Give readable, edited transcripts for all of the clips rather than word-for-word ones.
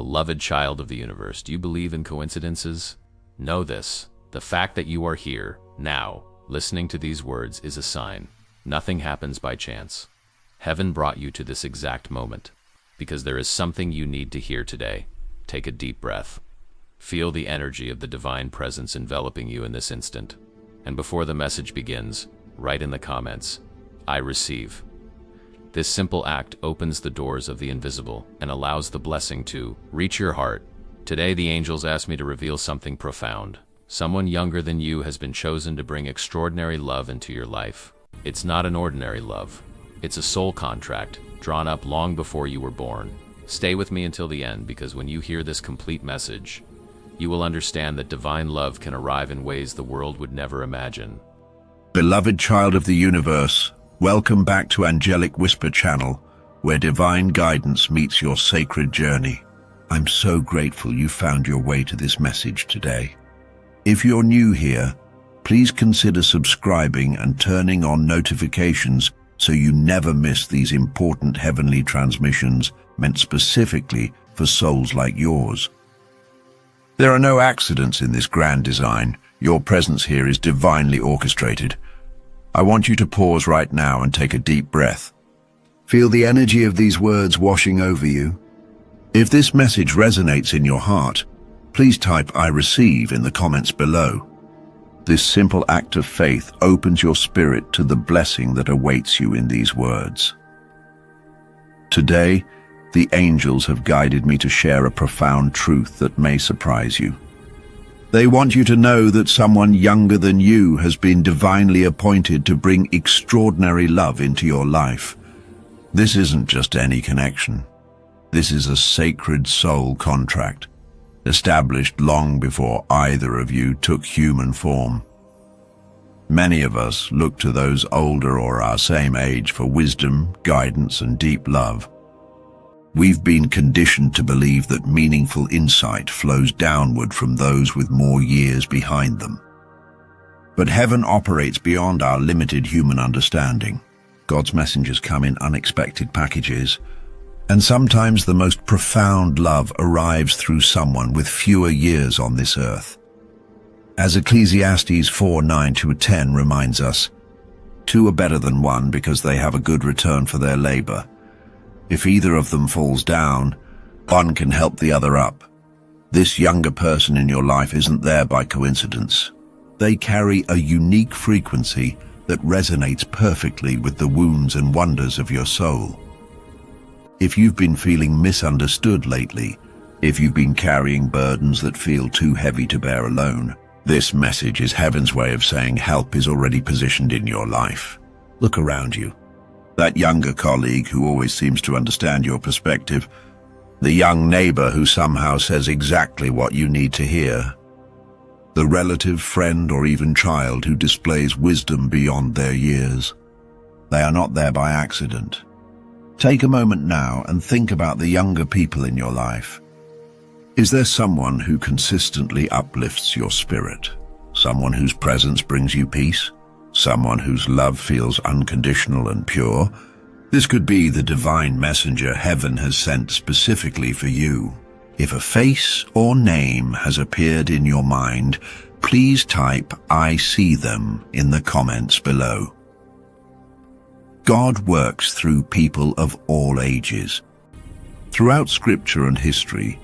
beloved child of the universe, do you believe in coincidences? Know this: the fact that you are here, now, listening to these words is a sign. Nothing happens by chance. Heaven brought you to this exact moment, because there is something you need to hear today. Take a deep breath. Feel the energy of the divine presence enveloping you in this instant. And before the message begins, write in the comments, "I receive." This simple act opens the doors of the invisible and allows the blessing to reach your heart. Today, the angels asked me to reveal something profound. Someone younger than you has been chosen to bring extraordinary love into your life. It's not an ordinary love. It's a soul contract, drawn up long before you were born. Stay with me until the end, because when you hear this complete message, you will understand that divine love can arrive in ways the world would never imagine. Beloved child of the universe, welcome back to Angelic Whisper Channel, where divine guidance meets your sacred journey. I'm so grateful you found your way to this message today. If you're new here, please consider subscribing and turning on notifications so you never miss these important heavenly transmissions meant specifically for souls like yours. There are no accidents in this grand design. Your presence here is divinely orchestrated. I want you to pause right now and take a deep breath. Feel the energy of these words washing over you. If this message resonates in your heart, please type "I receive" in the comments below. This simple act of faith opens your spirit to the blessing that awaits you in these words. Today, the angels have guided me to share a profound truth that may surprise you. They want you to know that someone younger than you has been divinely appointed to bring extraordinary love into your life. This isn't just any connection. This is a sacred soul contract, established long before either of you took human form. Many of us look to those older or our same age for wisdom, guidance, and deep love. We've been conditioned to believe that meaningful insight flows downward from those with more years behind them. But heaven operates beyond our limited human understanding. God's messengers come in unexpected packages, and sometimes the most profound love arrives through someone with fewer years on this earth. As Ecclesiastes 4:9-10 reminds us, "Two are better than one because they have a good return for their labor. If either of them falls down, one can help the other up." This younger person in your life isn't there by coincidence. They carry a unique frequency that resonates perfectly with the wounds and wonders of your soul. If you've been feeling misunderstood lately, if you've been carrying burdens that feel too heavy to bear alone, this message is heaven's way of saying help is already positioned in your life. Look around you. That younger colleague who always seems to understand your perspective, the young neighbor who somehow says exactly what you need to hear, the relative, friend, or even child who displays wisdom beyond their years. They are not there by accident. Take a moment now and think about the younger people in your life. Is there someone who consistently uplifts your spirit? Someone whose presence brings you peace? Someone whose love feels unconditional and pure? This could be the divine messenger heaven has sent specifically for you. If a face or name has appeared in your mind, please type "I see them" in the comments below. God works through people of all ages. Throughout scripture and history,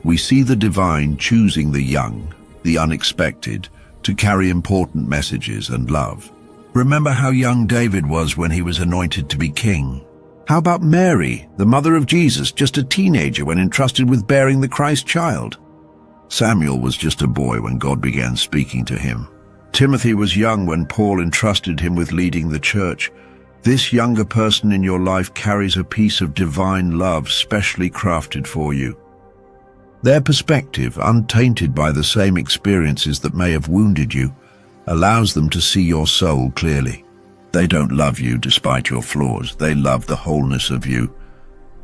we see the divine choosing the young, the unexpected, to carry important messages and love. Remember how young David was when he was anointed to be king? How about Mary, the mother of Jesus, just a teenager when entrusted with bearing the Christ child? Samuel was just a boy when God began speaking to him. Timothy was young when Paul entrusted him with leading the church. This younger person in your life carries a piece of divine love specially crafted for you. Their perspective, untainted by the same experiences that may have wounded you, allows them to see your soul clearly. They don't love you despite your flaws. They love the wholeness of you,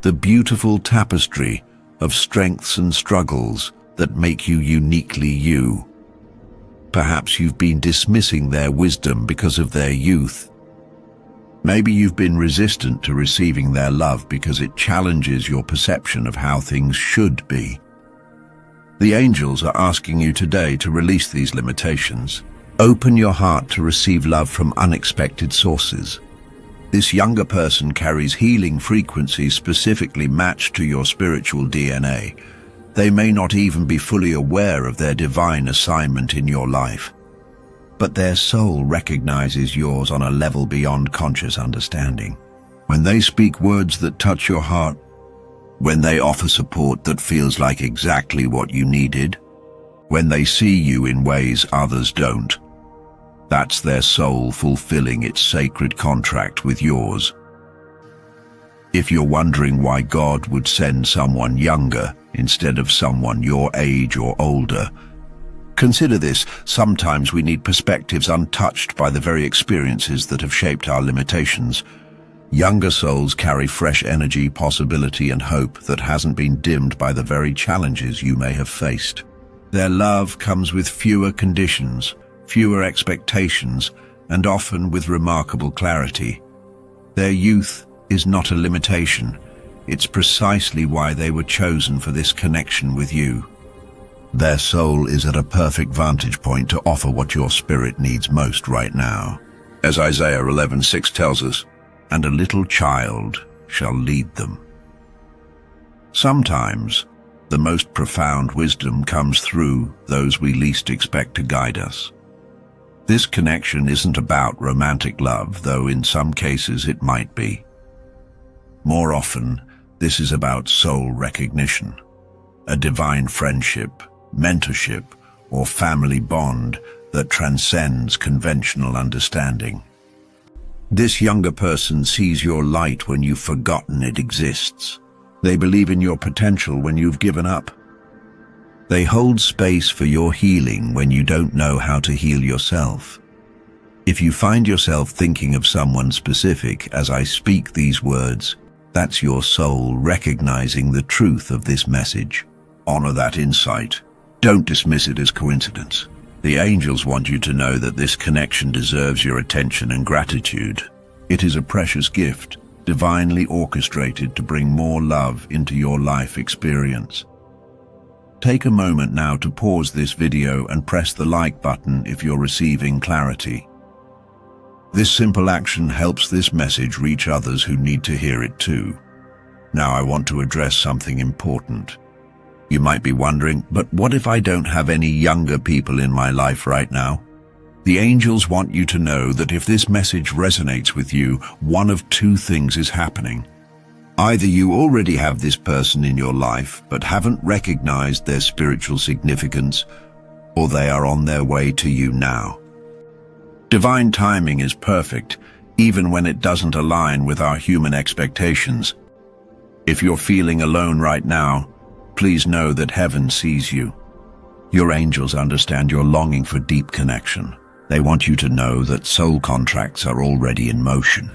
the beautiful tapestry of strengths and struggles that make you uniquely you. Perhaps you've been dismissing their wisdom because of their youth. Maybe you've been resistant to receiving their love because it challenges your perception of how things should be. The angels are asking you today to release these limitations. Open your heart to receive love from unexpected sources. This younger person carries healing frequencies specifically matched to your spiritual DNA. They may not even be fully aware of their divine assignment in your life, but their soul recognizes yours on a level beyond conscious understanding. When they speak words that touch your heart, when they offer support that feels like exactly what you needed, when they see you in ways others don't, that's their soul fulfilling its sacred contract with yours. If you're wondering why God would send someone younger instead of someone your age or older, consider this: sometimes we need perspectives untouched by the very experiences that have shaped our limitations. Younger souls carry fresh energy, possibility, and hope that hasn't been dimmed by the very challenges you may have faced. Their love comes with fewer conditions, fewer expectations, and often with remarkable clarity. Their youth is not a limitation. It's precisely why they were chosen for this connection with you. Their soul is at a perfect vantage point to offer what your spirit needs most right now. As Isaiah 11:6 tells us, "And a little child shall lead them." Sometimes, the most profound wisdom comes through those we least expect to guide us. This connection isn't about romantic love, though in some cases it might be. More often, this is about soul recognition, a divine friendship, mentorship, or family bond that transcends conventional understanding. This younger person sees your light when you've forgotten it exists. They believe in your potential when you've given up. They hold space for your healing when you don't know how to heal yourself. If you find yourself thinking of someone specific as I speak these words, that's your soul recognizing the truth of this message. Honor that insight. Don't dismiss it as coincidence. The angels want you to know that this connection deserves your attention and gratitude. It is a precious gift, divinely orchestrated to bring more love into your life experience. Take a moment now to pause this video and press the like button if you're receiving clarity. This simple action helps this message reach others who need to hear it too. Now I want to address something important. You might be wondering, but what if I don't have any younger people in my life right now? The angels want you to know that if this message resonates with you, one of two things is happening. Either you already have this person in your life but haven't recognized their spiritual significance, or they are on their way to you now. Divine timing is perfect, even when it doesn't align with our human expectations. If you're feeling alone right now, please know that heaven sees you. Your angels understand your longing for deep connection. They want you to know that soul contracts are already in motion.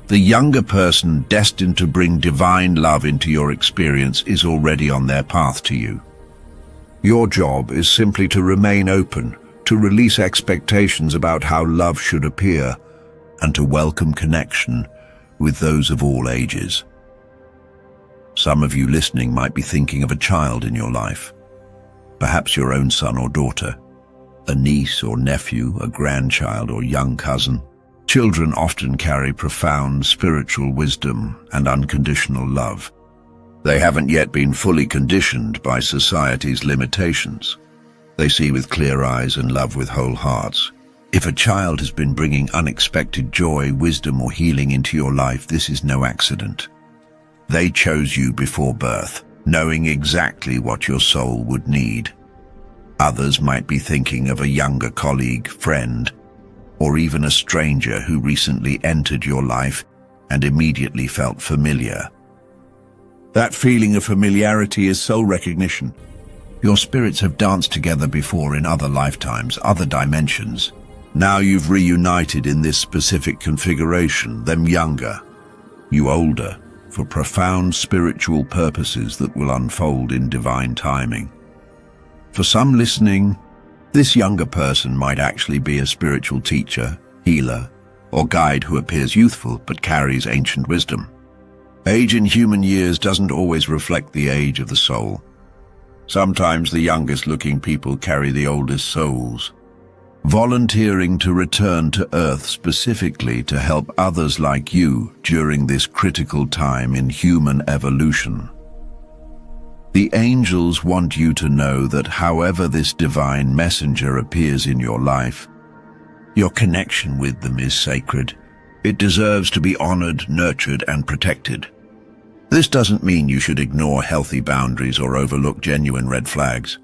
The younger person destined to bring divine love into your experience is already on their path to you. Your job is simply to remain open, to release expectations about how love should appear, and to welcome connection with those of all ages. Some of you listening might be thinking of a child in your life, perhaps your own son or daughter, a niece or nephew, a grandchild or young cousin. Children often carry profound spiritual wisdom and unconditional love. They haven't yet been fully conditioned by society's limitations. They see with clear eyes and love with whole hearts. If a child has been bringing unexpected joy, wisdom, or healing into your life, this is no accident. They chose you before birth, knowing exactly what your soul would need. Others might be thinking of a younger colleague, friend, or even a stranger who recently entered your life and immediately felt familiar. That feeling of familiarity is soul recognition. Your spirits have danced together before in other lifetimes, other dimensions. Now you've reunited in this specific configuration, them younger, you older, for profound spiritual purposes that will unfold in divine timing. For some listening, this younger person might actually be a spiritual teacher, healer, or guide who appears youthful but carries ancient wisdom. Age in human years doesn't always reflect the age of the soul. Sometimes the youngest-looking people carry the oldest souls, volunteering to return to Earth specifically to help others like you during this critical time in human evolution. The angels want you to know that however this divine messenger appears in your life, your connection with them is sacred. It deserves to be honored, nurtured, and protected. This doesn't mean you should ignore healthy boundaries or overlook genuine red flags.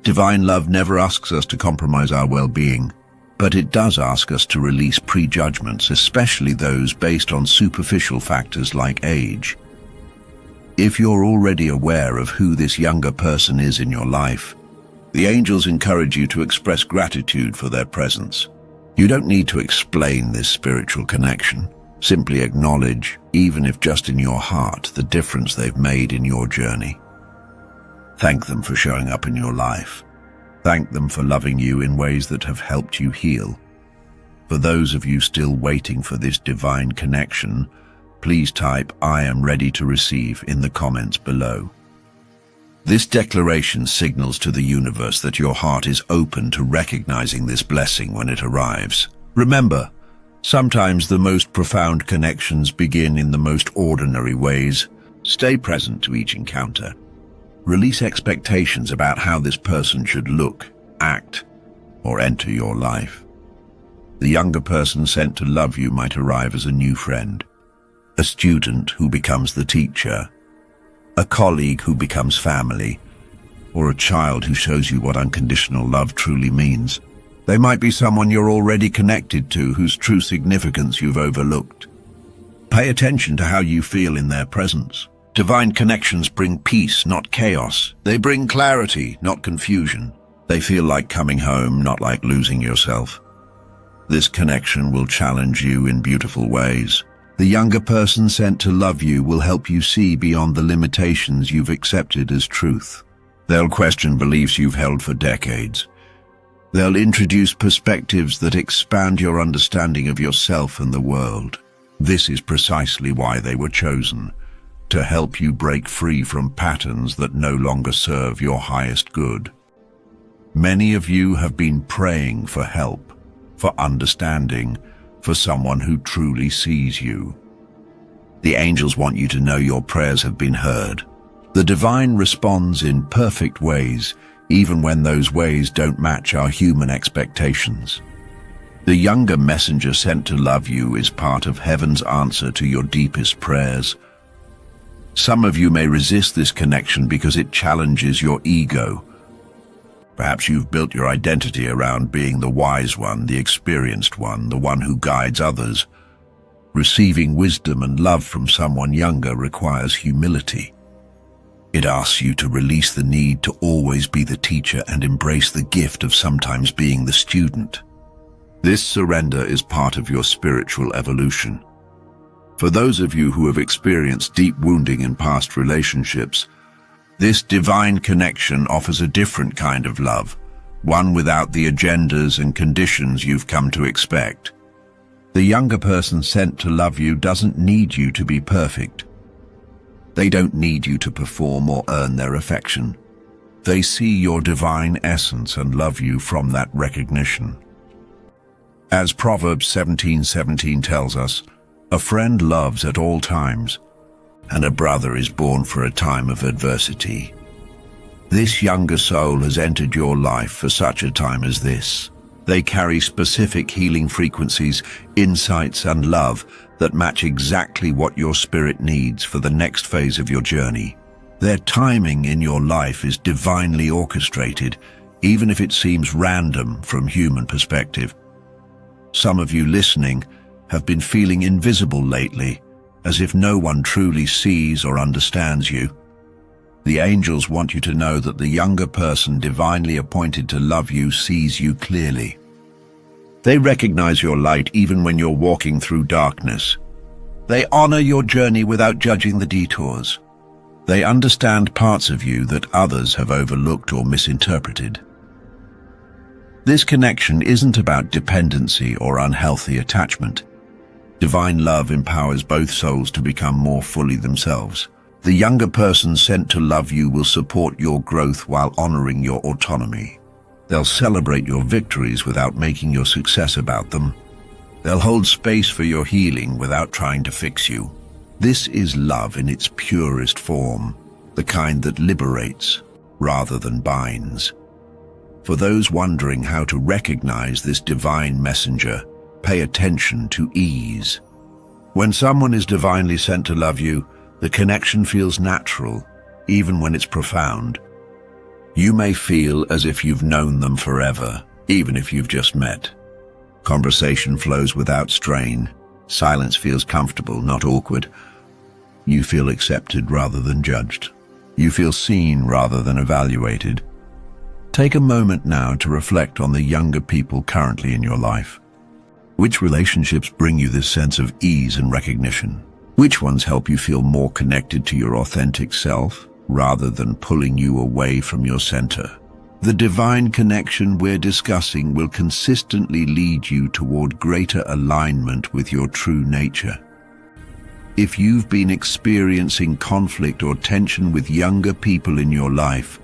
Divine love never asks us to compromise our well-being, but it does ask us to release prejudgments, especially those based on superficial factors like age. If you're already aware of who this younger person is in your life, the angels encourage you to express gratitude for their presence. You don't need to explain this spiritual connection. Simply acknowledge, even if just in your heart, the difference they've made in your journey. Thank them for showing up in your life. Thank them for loving you in ways that have helped you heal. For those of you still waiting for this divine connection, please type "I am ready to receive" in the comments below. This declaration signals to the universe that your heart is open to recognizing this blessing when it arrives. Remember, sometimes the most profound connections begin in the most ordinary ways. Stay present to each encounter. Release expectations about how this person should look, act, or enter your life. The younger person sent to love you might arrive as a new friend, a student who becomes the teacher, a colleague who becomes family, or a child who shows you what unconditional love truly means. They might be someone you're already connected to whose true significance you've overlooked. Pay attention to how you feel in their presence. Divine connections bring peace, not chaos. They bring clarity, not confusion. They feel like coming home, not like losing yourself. This connection will challenge you in beautiful ways. The younger person sent to love you will help you see beyond the limitations you've accepted as truth. They'll question beliefs you've held for decades. They'll introduce perspectives that expand your understanding of yourself and the world. This is precisely why they were chosen, to help you break free from patterns that no longer serve your highest good. Many of you have been praying for help, for understanding, for someone who truly sees you. The angels want you to know your prayers have been heard. The divine responds in perfect ways, even when those ways don't match our human expectations. The younger messenger sent to love you is part of heaven's answer to your deepest prayers. Some of you may resist this connection because it challenges your ego. Perhaps you've built your identity around being the wise one, the experienced one, the one who guides others. Receiving wisdom and love from someone younger requires humility. It asks you to release the need to always be the teacher and embrace the gift of sometimes being the student. This surrender is part of your spiritual evolution. For those of you who have experienced deep wounding in past relationships, this divine connection offers a different kind of love, one without the agendas and conditions you've come to expect. The younger person sent to love you doesn't need you to be perfect. They don't need you to perform or earn their affection. They see your divine essence and love you from that recognition. As Proverbs 17:17 tells us, a friend loves at all times, and a brother is born for a time of adversity. This younger soul has entered your life for such a time as this. They carry specific healing frequencies, insights, and love that match exactly what your spirit needs for the next phase of your journey. Their timing in your life is divinely orchestrated, even if it seems random from human perspective. Some of you listening have been feeling invisible lately, as if no one truly sees or understands you. The angels want you to know that the younger person divinely appointed to love you sees you clearly. They recognize your light even when you're walking through darkness. They honor your journey without judging the detours. They understand parts of you that others have overlooked or misinterpreted. This connection isn't about dependency or unhealthy attachment. Divine love empowers both souls to become more fully themselves. The younger person sent to love you will support your growth while honoring your autonomy. They'll celebrate your victories without making your success about them. They'll hold space for your healing without trying to fix you. This is love in its purest form, the kind that liberates rather than binds. For those wondering how to recognize this divine messenger, pay attention to ease. When someone is divinely sent to love you, the connection feels natural, even when it's profound. You may feel as if you've known them forever, even if you've just met. Conversation flows without strain. Silence feels comfortable, not awkward. You feel accepted rather than judged. You feel seen rather than evaluated. Take a moment now to reflect on the younger people currently in your life. Which relationships bring you this sense of ease and recognition? Which ones help you feel more connected to your authentic self, rather than pulling you away from your center? The divine connection we're discussing will consistently lead you toward greater alignment with your true nature. If you've been experiencing conflict or tension with younger people in your life,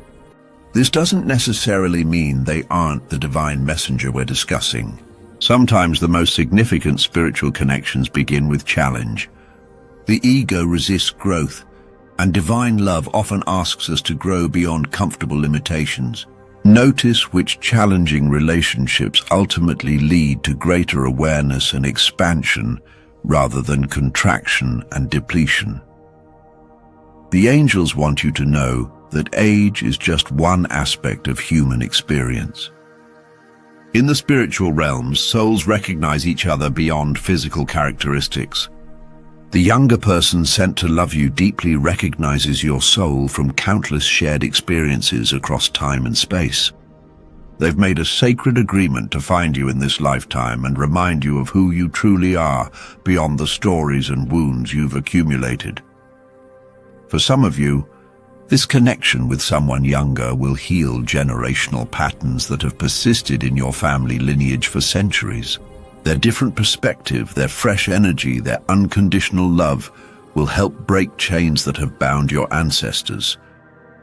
this doesn't necessarily mean they aren't the divine messenger we're discussing. Sometimes the most significant spiritual connections begin with challenge. The ego resists growth, and divine love often asks us to grow beyond comfortable limitations. Notice which challenging relationships ultimately lead to greater awareness and expansion rather than contraction and depletion. The angels want you to know that age is just one aspect of human experience. In the spiritual realms, souls recognize each other beyond physical characteristics. The younger person sent to love you deeply recognizes your soul from countless shared experiences across time and space. They've made a sacred agreement to find you in this lifetime and remind you of who you truly are beyond the stories and wounds you've accumulated. For some of you, this connection with someone younger will heal generational patterns that have persisted in your family lineage for centuries. Their different perspective, their fresh energy, their unconditional love will help break chains that have bound your ancestors.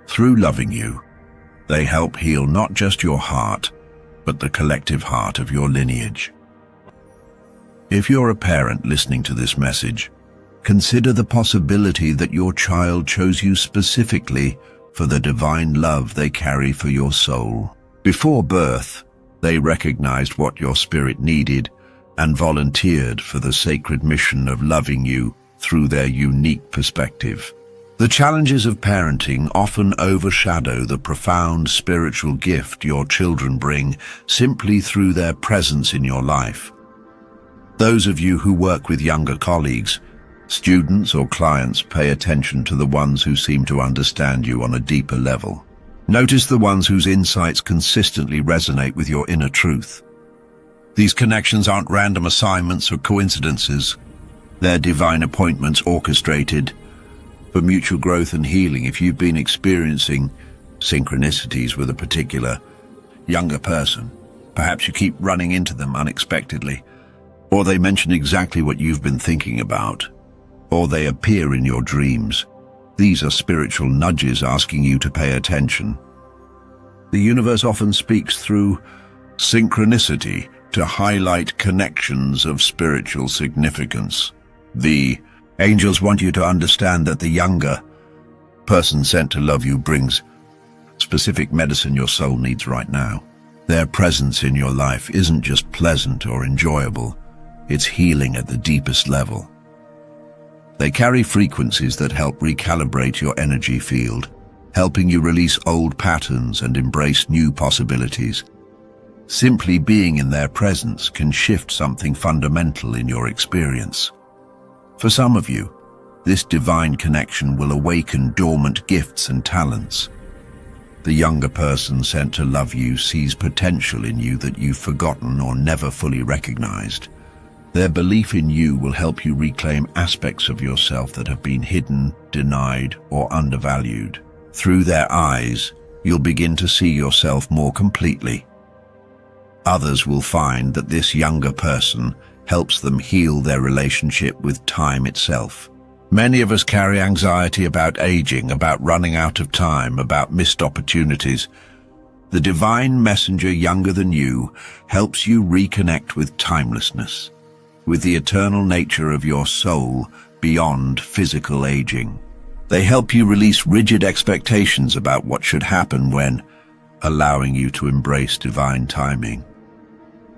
Through loving you, they help heal not just your heart, but the collective heart of your lineage. If you're a parent listening to this message, consider the possibility that your child chose you specifically for the divine love they carry for your soul. Before birth, they recognized what your spirit needed and volunteered for the sacred mission of loving you through their unique perspective. The challenges of parenting often overshadow the profound spiritual gift your children bring simply through their presence in your life. Those of you who work with younger colleagues, students or clients, pay attention to the ones who seem to understand you on a deeper level. Notice the ones whose insights consistently resonate with your inner truth. These connections aren't random assignments or coincidences. They're divine appointments orchestrated for mutual growth and healing. If you've been experiencing synchronicities with a particular younger person, perhaps you keep running into them unexpectedly, or they mention exactly what you've been thinking about, or they appear in your dreams. These are spiritual nudges asking you to pay attention. The universe often speaks through synchronicity to highlight connections of spiritual significance. The angels want you to understand that the younger person sent to love you brings specific medicine your soul needs right now. Their presence in your life isn't just pleasant or enjoyable, it's healing at the deepest level. They carry frequencies that help recalibrate your energy field, helping you release old patterns and embrace new possibilities. Simply being in their presence can shift something fundamental in your experience. For some of you, this divine connection will awaken dormant gifts and talents. The younger person sent to love you sees potential in you that you've forgotten or never fully recognized. Their belief in you will help you reclaim aspects of yourself that have been hidden, denied, or undervalued. Through their eyes, you'll begin to see yourself more completely. Others will find that this younger person helps them heal their relationship with time itself. Many of us carry anxiety about aging, about running out of time, about missed opportunities. The divine messenger younger than you helps you reconnect with timelessness, with the eternal nature of your soul beyond physical aging. They help you release rigid expectations about what should happen when, allowing you to embrace divine timing.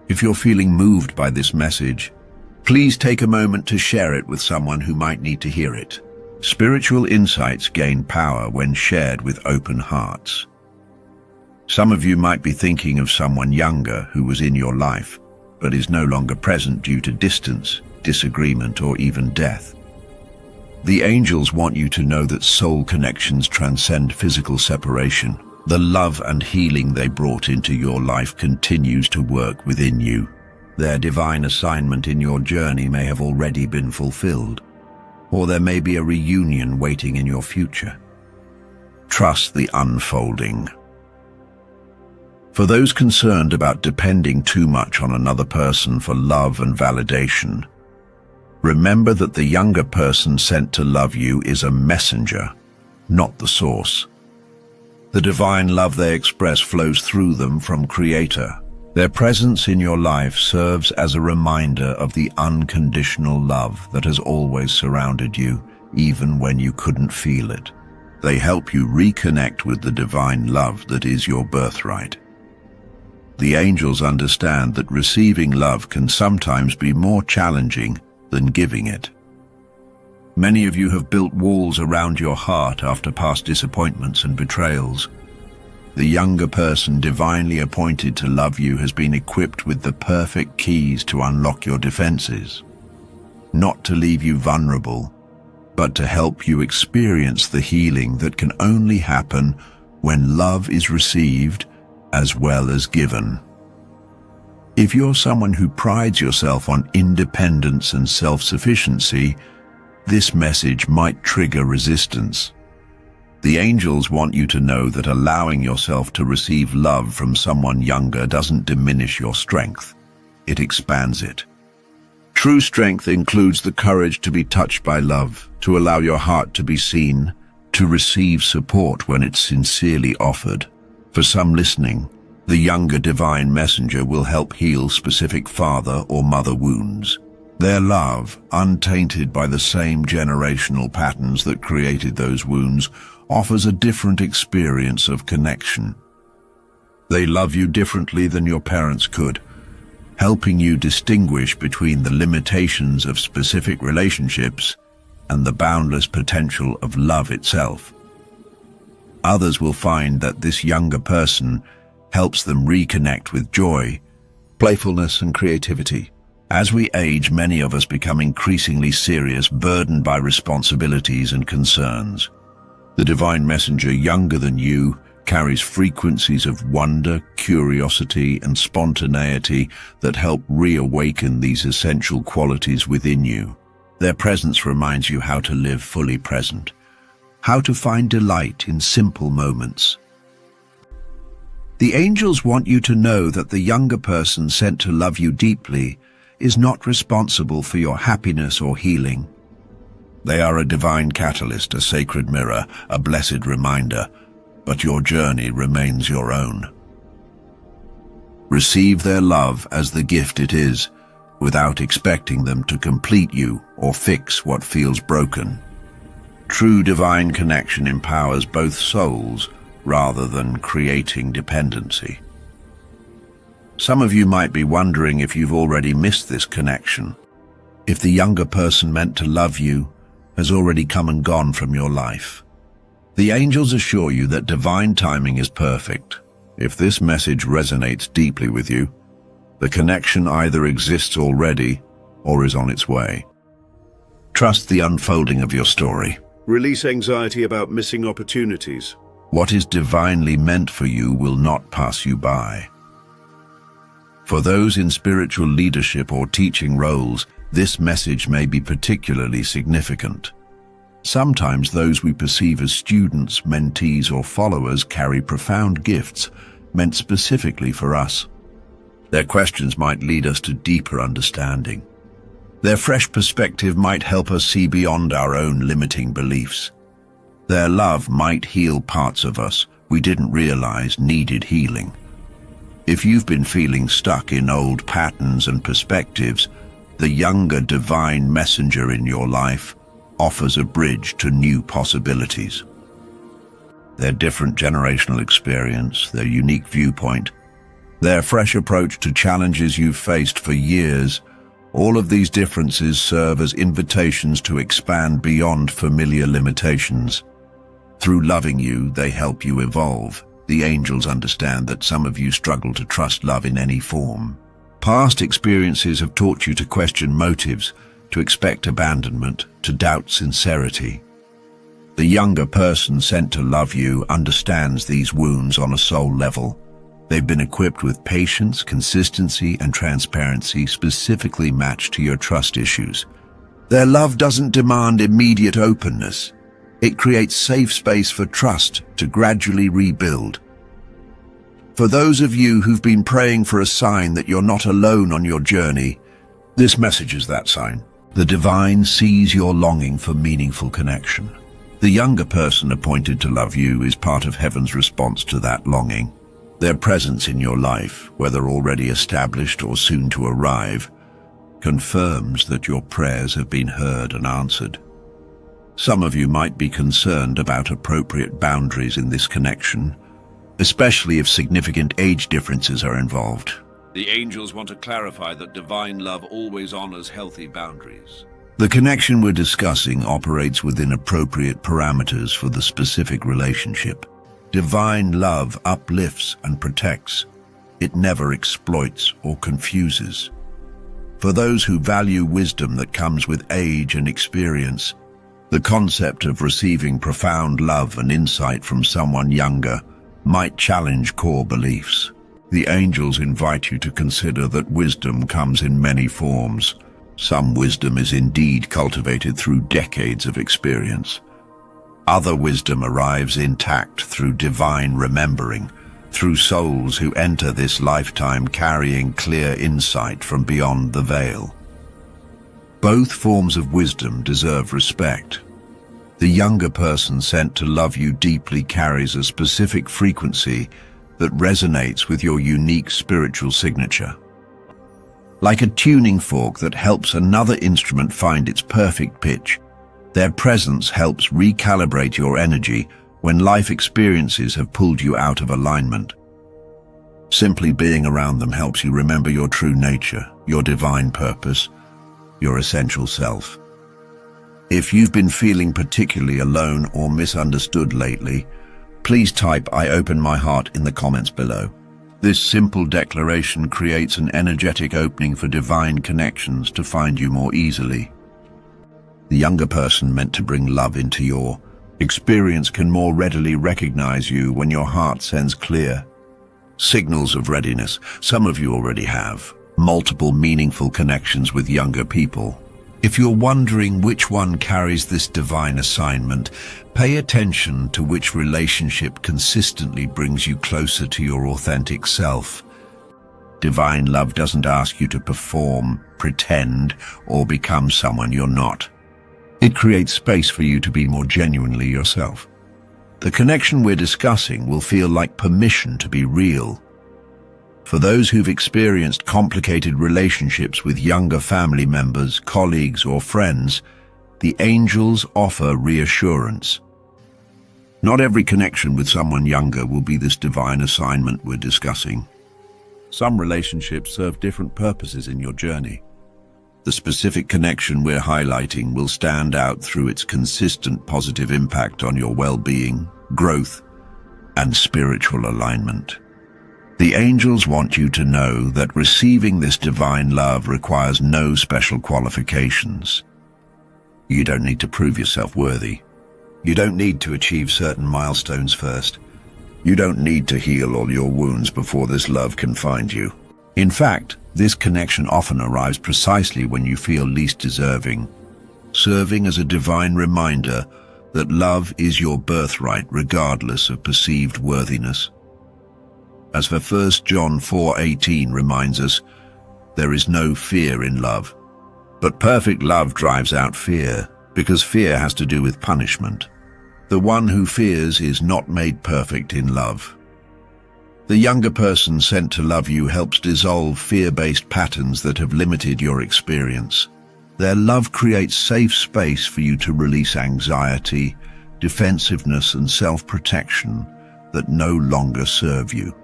If you're feeling moved by this message, please take a moment to share it with someone who might need to hear it. Spiritual insights gain power when shared with open hearts. Some of you might be thinking of someone younger who was in your life, but is no longer present due to distance, disagreement, or even death. The angels want you to know that soul connections transcend physical separation. The love and healing they brought into your life continues to work within you. Their divine assignment in your journey may have already been fulfilled, or there may be a reunion waiting in your future. Trust the unfolding. For those concerned about depending too much on another person for love and validation, remember that the younger person sent to love you is a messenger, not the source. The divine love they express flows through them from Creator. Their presence in your life serves as a reminder of the unconditional love that has always surrounded you, even when you couldn't feel it. They help you reconnect with the divine love that is your birthright. The angels understand that receiving love can sometimes be more challenging than giving it. Many of you have built walls around your heart after past disappointments and betrayals. The younger person divinely appointed to love you has been equipped with the perfect keys to unlock your defenses, not to leave you vulnerable, but to help you experience the healing that can only happen when love is received as well as given. If you're someone who prides yourself on independence and self-sufficiency, this message might trigger resistance. The angels want you to know that allowing yourself to receive love from someone younger doesn't diminish your strength. It expands it. True strength includes the courage to be touched by love, to allow your heart to be seen, to receive support when it's sincerely offered. For some listening, the younger divine messenger will help heal specific father or mother wounds. Their love, untainted by the same generational patterns that created those wounds, offers a different experience of connection. They love you differently than your parents could, helping you distinguish between the limitations of specific relationships and the boundless potential of love itself. Others will find that this younger person helps them reconnect with joy, playfulness, and creativity. As we age, many of us become increasingly serious, burdened by responsibilities and concerns. The divine messenger younger than you carries frequencies of wonder, curiosity, and spontaneity that help reawaken these essential qualities within you. Their presence reminds you how to live fully present, how to find delight in simple moments. The angels want you to know that the younger person sent to love you deeply is not responsible for your happiness or healing. They are a divine catalyst, a sacred mirror, a blessed reminder, but your journey remains your own. Receive their love as the gift it is, without expecting them to complete you or fix what feels broken. True divine connection empowers both souls rather than creating dependency. Some of you might be wondering if you've already missed this connection, if the younger person meant to love you has already come and gone from your life. The angels assure you that divine timing is perfect. If this message resonates deeply with you, the connection either exists already or is on its way. Trust the unfolding of your story. Release anxiety about missing opportunities. What is divinely meant for you will not pass you by. For those in spiritual leadership or teaching roles, this message may be particularly significant. Sometimes those we perceive as students, mentees, or followers carry profound gifts meant specifically for us. Their questions might lead us to deeper understanding. Their fresh perspective might help us see beyond our own limiting beliefs. Their love might heal parts of us we didn't realize needed healing. If you've been feeling stuck in old patterns and perspectives, the younger divine messenger in your life offers a bridge to new possibilities. Their different generational experience, their unique viewpoint, their fresh approach to challenges you've faced for years, all of these differences serve as invitations to expand beyond familiar limitations. Through loving you, they help you evolve. The angels understand that some of you struggle to trust love in any form. Past experiences have taught you to question motives, to expect abandonment, to doubt sincerity. The younger person sent to love you understands these wounds on a soul level. They've been equipped with patience, consistency, and transparency specifically matched to your trust issues. Their love doesn't demand immediate openness. It creates safe space for trust to gradually rebuild. For those of you who've been praying for a sign that you're not alone on your journey, this message is that sign. The divine sees your longing for meaningful connection. The younger person appointed to love you is part of heaven's response to that longing. Their presence in your life, whether already established or soon to arrive, confirms that your prayers have been heard and answered. Some of you might be concerned about appropriate boundaries in this connection, especially if significant age differences are involved. The angels want to clarify that divine love always honors healthy boundaries. The connection we're discussing operates within appropriate parameters for the specific relationship. Divine love uplifts and protects. It never exploits or confuses. For those who value wisdom that comes with age and experience, the concept of receiving profound love and insight from someone younger might challenge core beliefs. The angels invite you to consider that wisdom comes in many forms. Some wisdom is indeed cultivated through decades of experience. Other wisdom arrives intact through divine remembering, through souls who enter this lifetime carrying clear insight from beyond the veil. Both forms of wisdom deserve respect. The younger person sent to love you deeply carries a specific frequency that resonates with your unique spiritual signature. Like a tuning fork that helps another instrument find its perfect pitch, their presence helps recalibrate your energy when life experiences have pulled you out of alignment. Simply being around them helps you remember your true nature, your divine purpose, your essential self. If you've been feeling particularly alone or misunderstood lately, please type "I open my heart" in the comments below. This simple declaration creates an energetic opening for divine connections to find you more easily. The younger person meant to bring love into your experience can more readily recognize you when your heart sends clear signals of readiness. Some of you already have multiple meaningful connections with younger people. If you're wondering which one carries this divine assignment, pay attention to which relationship consistently brings you closer to your authentic self. Divine love doesn't ask you to perform, pretend, or become someone you're not. It creates space for you to be more genuinely yourself. The connection we're discussing will feel like permission to be real. For those who've experienced complicated relationships with younger family members, colleagues, or friends, the angels offer reassurance. Not every connection with someone younger will be this divine assignment we're discussing. Some relationships serve different purposes in your journey. The specific connection we're highlighting will stand out through its consistent positive impact on your well-being, growth, and spiritual alignment. The angels want you to know that receiving this divine love requires no special qualifications. You don't need to prove yourself worthy. You don't need to achieve certain milestones first. You don't need to heal all your wounds before this love can find you. In fact, this connection often arrives precisely when you feel least deserving, serving as a divine reminder that love is your birthright regardless of perceived worthiness. As for 1 John 4:18 reminds us, there is no fear in love. But perfect love drives out fear, because fear has to do with punishment. The one who fears is not made perfect in love. The younger person sent to love you helps dissolve fear-based patterns that have limited your experience. Their love creates safe space for you to release anxiety, defensiveness, and self-protection that no longer serve you.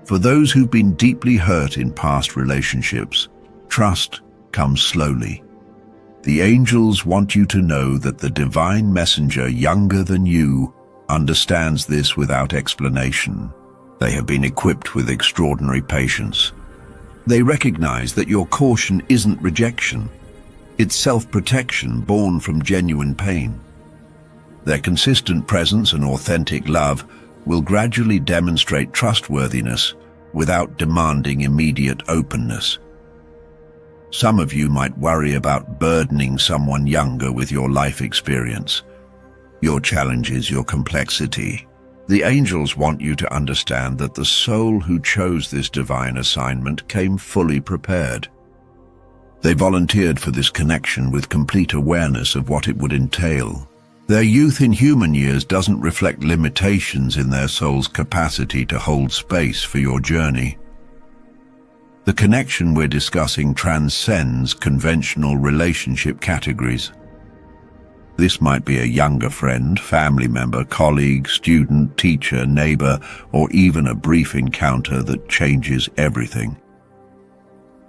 For those who've been deeply hurt in past relationships, trust comes slowly. The angels want you to know that the divine messenger younger than you understands this without explanation. They have been equipped with extraordinary patience. They recognize that your caution isn't rejection. It's self-protection born from genuine pain. Their consistent presence and authentic love will gradually demonstrate trustworthiness without demanding immediate openness. Some of you might worry about burdening someone younger with your life experience, your challenges, your complexity. The angels want you to understand that the soul who chose this divine assignment came fully prepared. They volunteered for this connection with complete awareness of what it would entail. Their youth in human years doesn't reflect limitations in their soul's capacity to hold space for your journey. The connection we're discussing transcends conventional relationship categories. This might be a younger friend, family member, colleague, student, teacher, neighbor, or even a brief encounter that changes everything.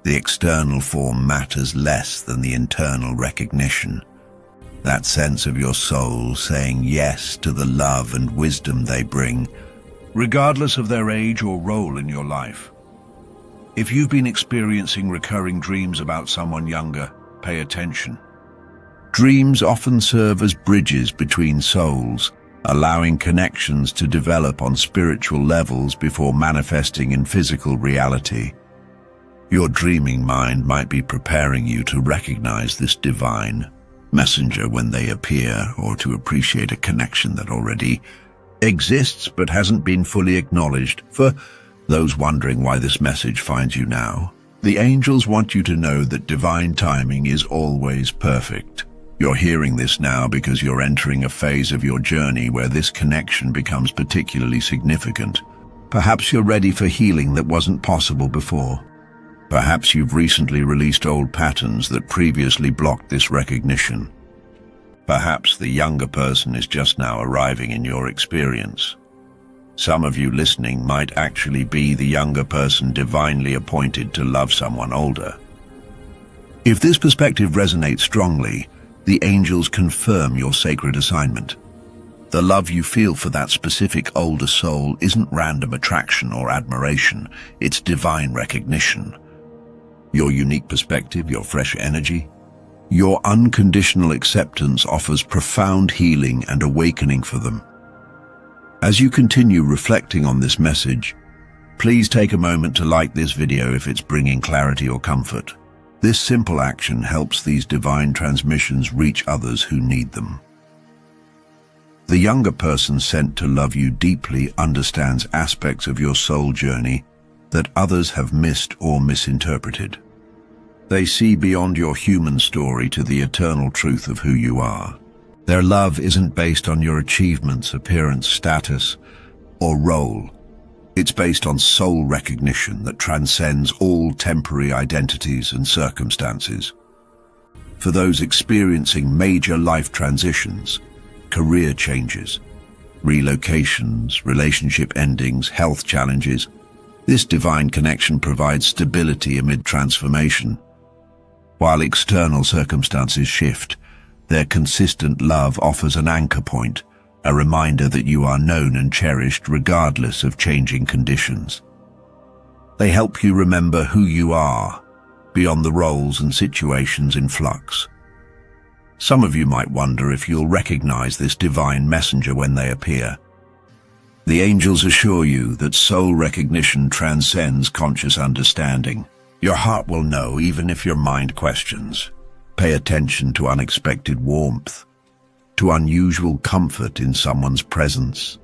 The external form matters less than the internal recognition. That sense of your soul saying yes to the love and wisdom they bring, regardless of their age or role in your life. If you've been experiencing recurring dreams about someone younger, pay attention. Dreams often serve as bridges between souls, allowing connections to develop on spiritual levels before manifesting in physical reality. Your dreaming mind might be preparing you to recognize this divine messenger when they appear, or to appreciate a connection that already exists but hasn't been fully acknowledged. For those wondering why this message finds you now, the angels want you to know that divine timing is always perfect. You're hearing this now because you're entering a phase of your journey where this connection becomes particularly significant. Perhaps you're ready for healing that wasn't possible before. Perhaps you've recently released old patterns that previously blocked this recognition. Perhaps the younger person is just now arriving in your experience. Some of you listening might actually be the younger person divinely appointed to love someone older. If this perspective resonates strongly, the angels confirm your sacred assignment. The love you feel for that specific older soul isn't random attraction or admiration, it's divine recognition. Your unique perspective, your fresh energy, your unconditional acceptance offers profound healing and awakening for them. As you continue reflecting on this message, please take a moment to like this video if it's bringing clarity or comfort. This simple action helps these divine transmissions reach others who need them. The younger person sent to love you deeply understands aspects of your soul journey that others have missed or misinterpreted. They see beyond your human story to the eternal truth of who you are. Their love isn't based on your achievements, appearance, status, or role. It's based on soul recognition that transcends all temporary identities and circumstances. For those experiencing major life transitions, career changes, relocations, relationship endings, health challenges, this divine connection provides stability amid transformation. While external circumstances shift, their consistent love offers an anchor point, a reminder that you are known and cherished regardless of changing conditions. They help you remember who you are, beyond the roles and situations in flux. Some of you might wonder if you'll recognize this divine messenger when they appear. The angels assure you that soul recognition transcends conscious understanding. Your heart will know even if your mind questions. Pay attention to unexpected warmth, to unusual comfort in someone's presence,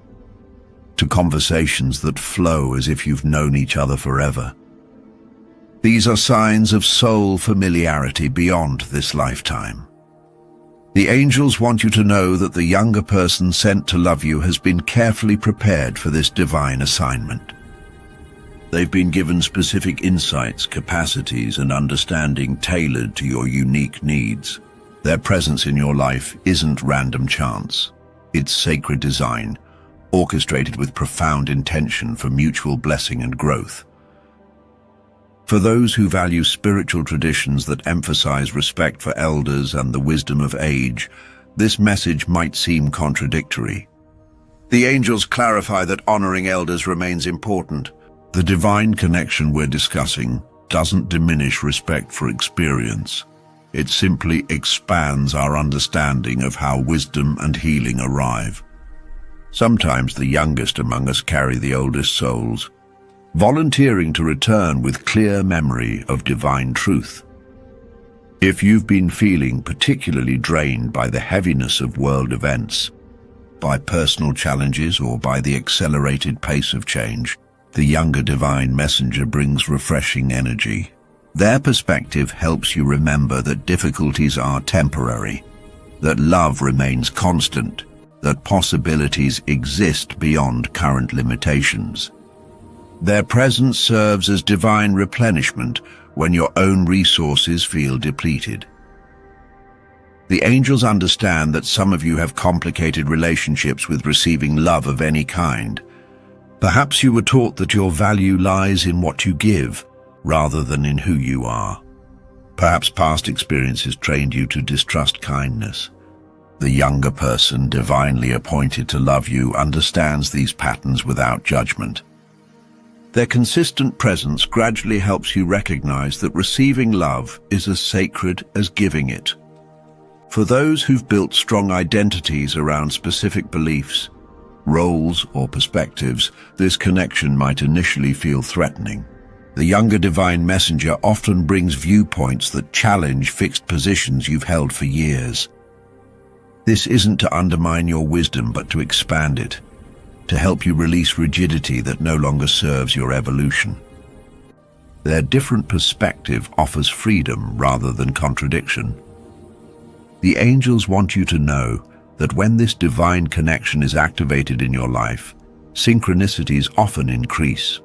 to conversations that flow as if you've known each other forever. These are signs of soul familiarity beyond this lifetime. The angels want you to know that the younger person sent to love you has been carefully prepared for this divine assignment. They've been given specific insights, capacities, and understanding tailored to your unique needs. Their presence in your life isn't random chance. It's sacred design, orchestrated with profound intention for mutual blessing and growth. For those who value spiritual traditions that emphasize respect for elders and the wisdom of age, this message might seem contradictory. The angels clarify that honoring elders remains important. The divine connection we're discussing doesn't diminish respect for experience. It simply expands our understanding of how wisdom and healing arrive. Sometimes the youngest among us carry the oldest souls, volunteering to return with clear memory of divine truth. If you've been feeling particularly drained by the heaviness of world events, by personal challenges, or by the accelerated pace of change, the younger divine messenger brings refreshing energy. Their perspective helps you remember that difficulties are temporary, that love remains constant, that possibilities exist beyond current limitations. Their presence serves as divine replenishment when your own resources feel depleted. The angels understand that some of you have complicated relationships with receiving love of any kind. Perhaps you were taught that your value lies in what you give, rather than in who you are. Perhaps past experiences trained you to distrust kindness. The younger person, divinely appointed to love you, understands these patterns without judgment. Their consistent presence gradually helps you recognize that receiving love is as sacred as giving it. For those who've built strong identities around specific beliefs, roles, or perspectives, this connection might initially feel threatening. The younger divine messenger often brings viewpoints that challenge fixed positions you've held for years. This isn't to undermine your wisdom, but to expand it, to help you release rigidity that no longer serves your evolution. Their different perspective offers freedom rather than contradiction. The angels want you to know that when this divine connection is activated in your life, synchronicities often increase.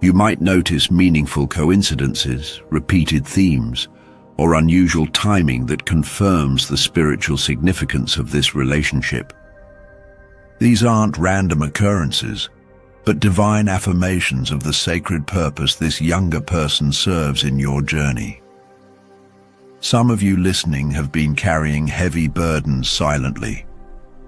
You might notice meaningful coincidences, repeated themes, or unusual timing that confirms the spiritual significance of this relationship. These aren't random occurrences, but divine affirmations of the sacred purpose this younger person serves in your journey. Some of you listening have been carrying heavy burdens silently,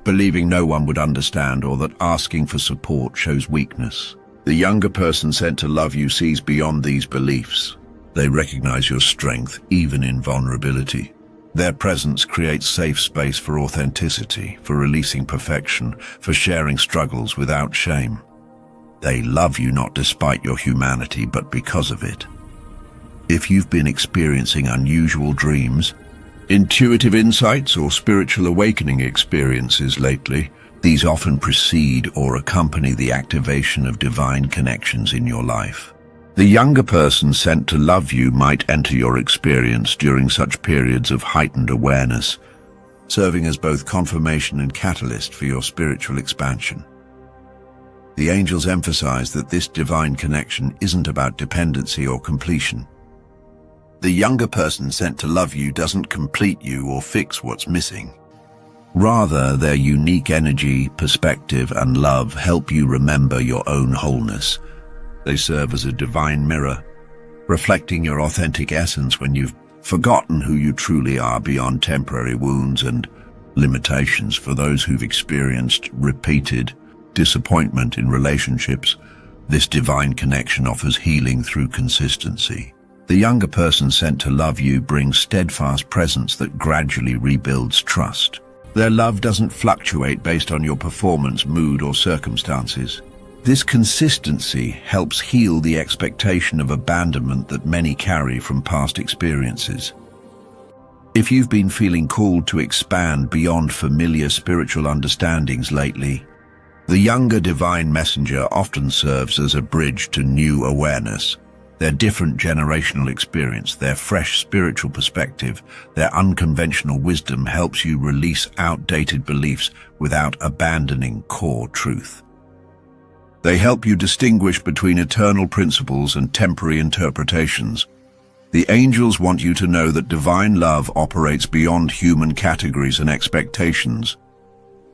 believing no one would understand or that asking for support shows weakness. The younger person sent to love you sees beyond these beliefs. They recognize your strength, even in vulnerability. Their presence creates safe space for authenticity, for releasing perfection, for sharing struggles without shame. They love you not despite your humanity, but because of it. If you've been experiencing unusual dreams, intuitive insights, or spiritual awakening experiences lately, these often precede or accompany the activation of divine connections in your life. The younger person sent to love you might enter your experience during such periods of heightened awareness, serving as both confirmation and catalyst for your spiritual expansion. The angels emphasize that this divine connection isn't about dependency or completion. The younger person sent to love you doesn't complete you or fix what's missing. Rather, their unique energy, perspective, and love help you remember your own wholeness. They serve as a divine mirror, reflecting your authentic essence when you've forgotten who you truly are beyond temporary wounds and limitations. For those who've experienced repeated disappointment in relationships, this divine connection offers healing through consistency. The younger person sent to love you brings steadfast presence that gradually rebuilds trust. Their love doesn't fluctuate based on your performance, mood, or circumstances. This consistency helps heal the expectation of abandonment that many carry from past experiences. If you've been feeling called to expand beyond familiar spiritual understandings lately, the younger divine messenger often serves as a bridge to new awareness. Their different generational experience, their fresh spiritual perspective, their unconventional wisdom helps you release outdated beliefs without abandoning core truth. They help you distinguish between eternal principles and temporary interpretations. The angels want you to know that divine love operates beyond human categories and expectations.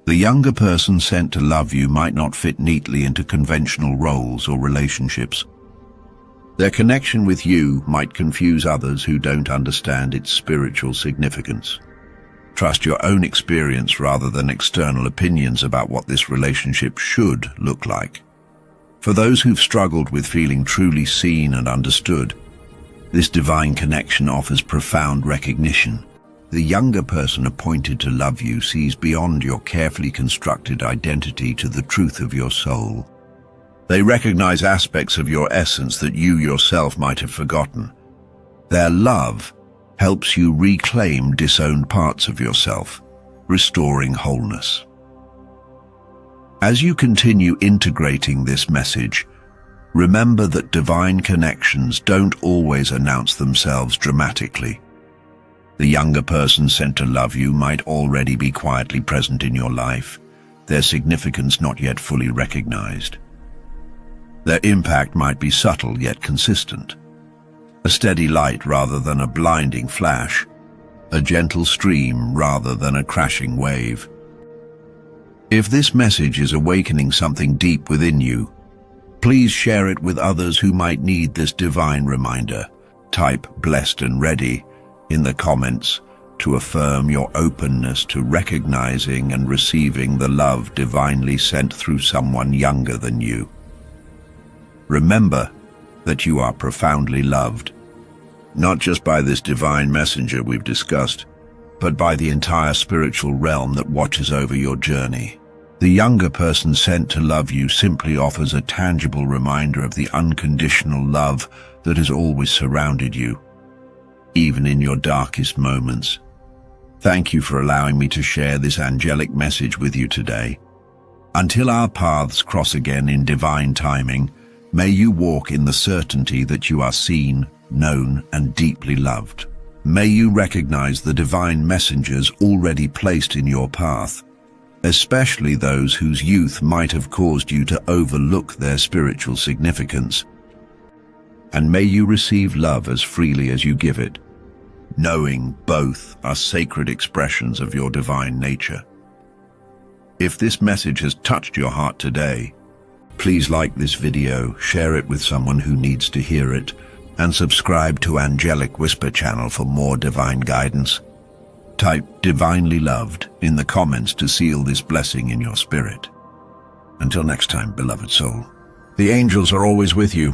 The younger person sent to love you might not fit neatly into conventional roles or relationships. Their connection with you might confuse others who don't understand its spiritual significance. Trust your own experience rather than external opinions about what this relationship should look like. For those who've struggled with feeling truly seen and understood, this divine connection offers profound recognition. The younger person appointed to love you sees beyond your carefully constructed identity to the truth of your soul. They recognize aspects of your essence that you yourself might have forgotten. Their love helps you reclaim disowned parts of yourself, restoring wholeness. As you continue integrating this message, remember that divine connections don't always announce themselves dramatically. The younger person sent to love you might already be quietly present in your life, their significance not yet fully recognized. Their impact might be subtle yet consistent. A steady light rather than a blinding flash, a gentle stream rather than a crashing wave. If this message is awakening something deep within you, please share it with others who might need this divine reminder. Type "blessed and ready" in the comments to affirm your openness to recognizing and receiving the love divinely sent through someone younger than you. Remember that you are profoundly loved, not just by this divine messenger we've discussed, but by the entire spiritual realm that watches over your journey. The younger person sent to love you simply offers a tangible reminder of the unconditional love that has always surrounded you, even in your darkest moments. Thank you for allowing me to share this angelic message with you today. Until our paths cross again in divine timing, may you walk in the certainty that you are seen, known, and deeply loved. May you recognize the divine messengers already placed in your path, especially those whose youth might have caused you to overlook their spiritual significance. And may you receive love as freely as you give it, knowing both are sacred expressions of your divine nature. If this message has touched your heart today, please like this video, share it with someone who needs to hear it, and subscribe to Angelic Whisper channel for more divine guidance. Type "divinely loved" in the comments to seal this blessing in your spirit. Until next time, beloved soul, the angels are always with you,